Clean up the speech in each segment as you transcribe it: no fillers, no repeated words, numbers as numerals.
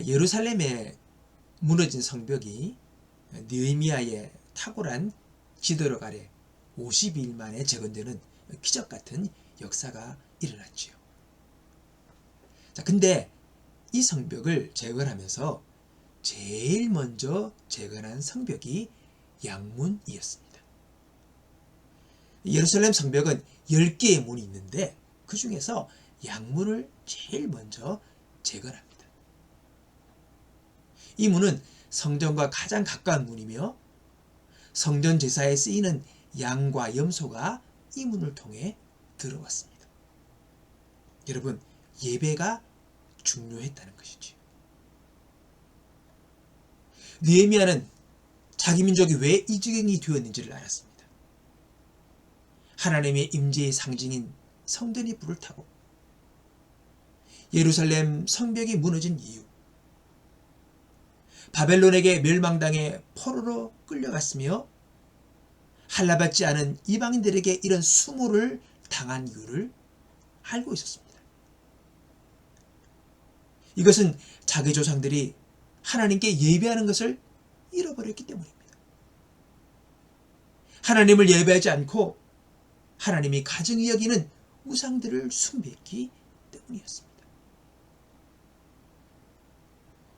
예루살렘에 무너진 성벽이 느헤미야의 탁월한 지도력 아래 50일 만에 재건되는 기적 같은 역사가 일어났지요. 자, 근데 이 성벽을 재건하면서 제일 먼저 재건한 성벽이 양문이었습니다. 예루살렘 성벽은 10개의 문이 있는데 그 중에서 양문을 제일 먼저 재건합니다. 이 문은 성전과 가장 가까운 문이며 성전 제사에 쓰이는 양과 염소가 이 문을 통해 들어왔습니다. 여러분, 예배가 중요했다는 것이지요. 느헤미야는 자기 민족이 왜 이 지경이 되었는지를 알았습니다. 하나님의 임재의 상징인 성전이 불을 타고 예루살렘 성벽이 무너진 이유, 바벨론에게 멸망당해 포로로 끌려갔으며 할례받지 않은 이방인들에게 이런 수모를 당한 이유를 알고 있었습니다. 이것은 자기 조상들이 하나님께 예배하는 것을 잃어버렸기 때문입니다. 하나님을 예배하지 않고 하나님이 가증히 여기는 우상들을 숭배했기 때문이었습니다.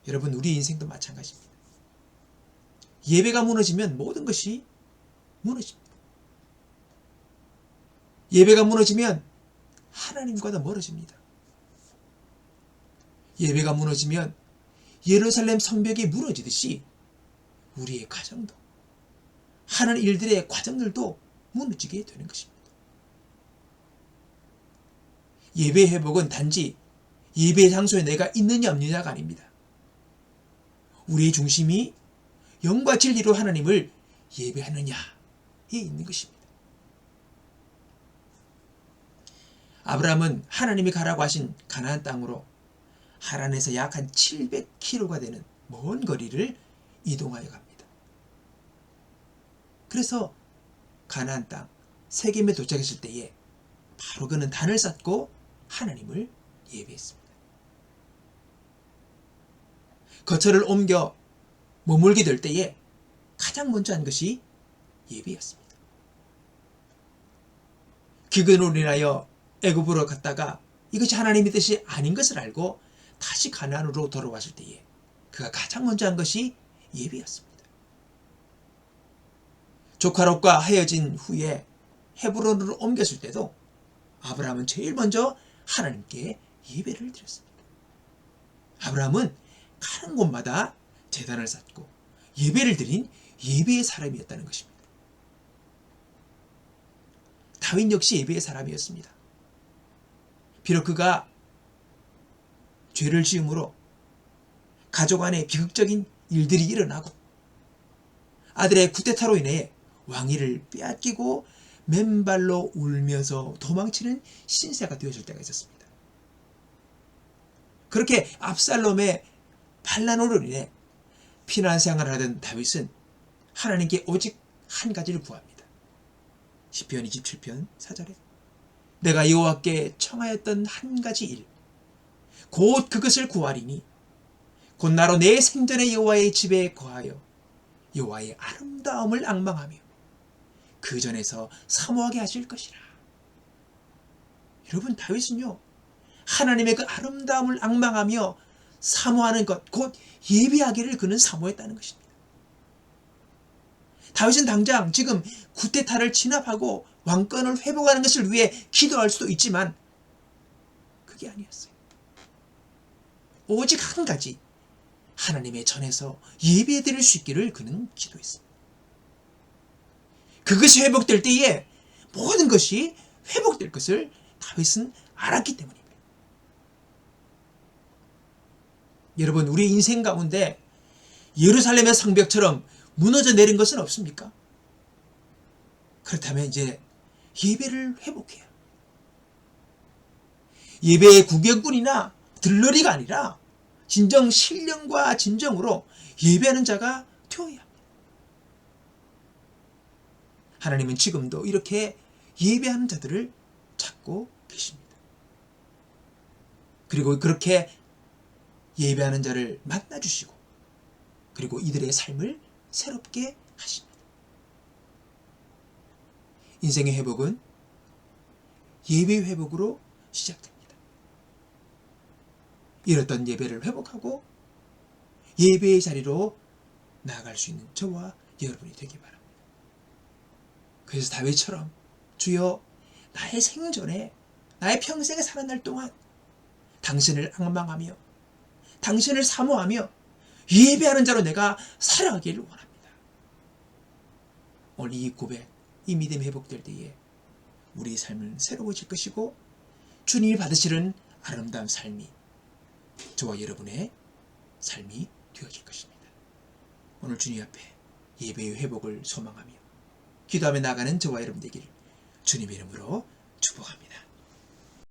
여러분, 우리 인생도 마찬가지입니다. 예배가 무너지면 모든 것이 무너집니다. 예배가 무너지면 하나님과도 멀어집니다. 예배가 무너지면 예루살렘 성벽이 무너지듯이 우리의 가정도, 하는 일들의 과정들도 무너지게 되는 것입니다. 예배 회복은 단지 예배 장소에 내가 있느냐 없느냐가 아닙니다. 우리의 중심이 영과 진리로 하나님을 예배하느냐에 있는 것입니다. 아브라함은 하나님이 가라고 하신 가나안 땅으로 하란에서 약 한 700km가 되는 먼 거리를 이동하여 갑니다. 그래서 가나안 땅 세겜에 도착했을 때에 바로 그는 단을 쌓고 하나님을 예배했습니다. 거처를 옮겨 머물게 될 때에 가장 먼저 한 것이 예배였습니다. 기근으로 인하여 애굽으로 갔다가 이것이 하나님의 뜻이 아닌 것을 알고 다시 가나안으로 돌아왔을 때에 그가 가장 먼저 한 것이 예배였습니다. 조카 롯과 헤어진 후에 헤브론으로 옮겼을 때도 아브라함은 제일 먼저 하나님께 예배를 드렸습니다. 아브라함은 가는 곳마다 제단을 쌓고 예배를 드린 예배의 사람이었다는 것입니다. 다윗 역시 예배의 사람이었습니다. 비록 그가 죄를 지음으로 가족 안에 비극적인 일들이 일어나고 아들의 쿠데타로 인해 왕위를 빼앗기고 맨발로 울면서 도망치는 신세가 되어질 때가 있었습니다. 그렇게 압살롬의 반란으로 인해 피난 생활을 하던 다윗은 하나님께 오직 한 가지를 구합니다. 시편 27편 4절에 내가 여호와께 청하였던 한 가지 일 곧 그것을 구하리니 곧 나로 내 생전에 여호와의 집에 거하여 여호와의 아름다움을 앙망하며 그 전에서 사모하게 하실 것이라. 여러분, 다윗은요 하나님의 그 아름다움을 앙망하며 사모하는 것, 곧 예배하기를 그는 사모했다는 것입니다. 다윗은 당장 지금 구테타를 진압하고 왕권을 회복하는 것을 위해 기도할 수도 있지만 그게 아니었어요. 오직 한 가지, 하나님의 전에서 예배드릴 수 있기를 그는 기도했습니다. 그것이 회복될 때에 모든 것이 회복될 것을 다윗은 알았기 때문입니다. 여러분, 우리 인생 가운데 예루살렘의 성벽처럼 무너져 내린 것은 없습니까? 그렇다면 이제 예배를 회복해요. 예배의 구경꾼이나 들러리가 아니라 진정 신령과 진정으로 예배하는 자가 되어야 합니다. 하나님은 지금도 이렇게 예배하는 자들을 찾고 계십니다. 그리고 그렇게 예배하는 자를 만나주시고 그리고 이들의 삶을 새롭게 하십니다. 인생의 회복은 예배 회복으로 시작됩니다. 잃었던 예배를 회복하고 예배의 자리로 나아갈 수 있는 저와 여러분이 되기 바랍니다. 그래서 다윗처럼 주여 나의 생전에 나의 평생에 사는 날 동안 당신을 앙망하며 당신을 사모하며 예배하는 자로 내가 살아가기를 원합니다. 오늘 이 고백, 이 믿음이 회복될 때에 우리의 삶은 새로워질 것이고 주님이 받으시는 아름다운 삶이 저와 여러분의 삶이 되어질 것입니다. 오늘 주님 앞에 예배의 회복을 소망하며 기도하며 나아가는 저와 여러분 되기를 주님의 이름으로 축복합니다.